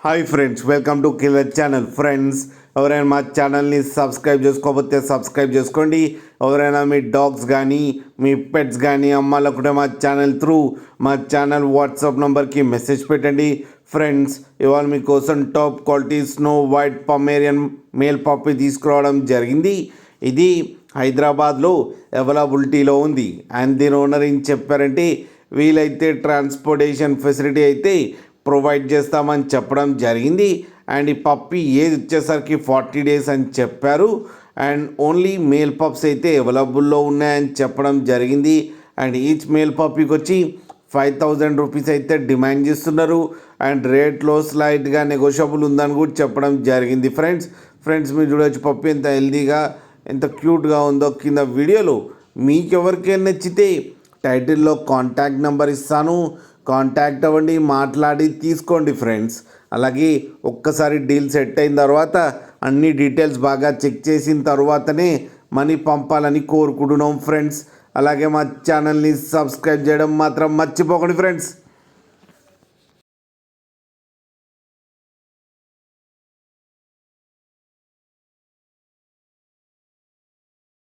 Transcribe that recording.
Hi friends, welcome to killer channel. Friends, ఎవరైనా మా ఛానల్ని సబ్స్క్రైబ్ చేసుకోకపోతే సబ్స్క్రైబ్ చేసుకోండి. ఎవరైనా మీ డాగ్స్ కానీ మీ పెట్స్ కానీ అమ్మాలనుకుంటే మా ఛానల్ త్రూ మా ఛానల్ వాట్సాప్ నెంబర్కి మెసేజ్ పెట్టండి. ఫ్రెండ్స్, ఇవాళ మీకోసం top quality snow white Pomeranian male puppy తీసుకురావడం జరిగింది. ఇది హైదరాబాద్లో అవైలబిలిటీలో ఉంది. అండ్ దీని ఓనర్ ఏం చెప్పారంటే, వీలైతే ట్రాన్స్పోర్టేషన్ ఫెసిలిటీ అయితే ప్రొవైడ్ చేస్తామని చెప్పడం జరిగింది. అండ్ ఈ పప్పి ఏజ్ వచ్చేసరికి 40 days అని చెప్పారు. అండ్ ఓన్లీ మేల్ పప్స్ అయితే అవైలబుల్లో ఉన్నాయని చెప్పడం జరిగింది. అండ్ ఈచ్ మేల్ పప్పీకి వచ్చి 5,000 రూపీస్ అయితే డిమాండ్ చేస్తున్నారు. అండ్ రేట్లో స్లైట్గా నెగోషియబుల్ ఉందని కూడా చెప్పడం జరిగింది. ఫ్రెండ్స్ మీరు చూడవచ్చు పప్పి ఎంత హెల్దీగా ఎంత క్యూట్గా ఉందో. కింద వీడియోలో మీకు ఎవరికైనా నచ్చితే టైటిల్లో కాంటాక్ట్ నెంబర్ ఇస్తాను, కాంటాక్ట్ అవ్వండి, మాట్లాడి తీసుకోండి ఫ్రెండ్స్. అలాగే ఒక్కసారి డీల్ సెట్ అయిన తర్వాత అన్ని డీటెయిల్స్ బాగా చెక్ చేసిన తర్వాతనే మనీ పంపాలని కోరుకుంటున్నాం ఫ్రెండ్స్. అలాగే మా ఛానల్ని సబ్స్క్రైబ్ చేయడం మాత్రం మర్చిపోకండి ఫ్రెండ్స్.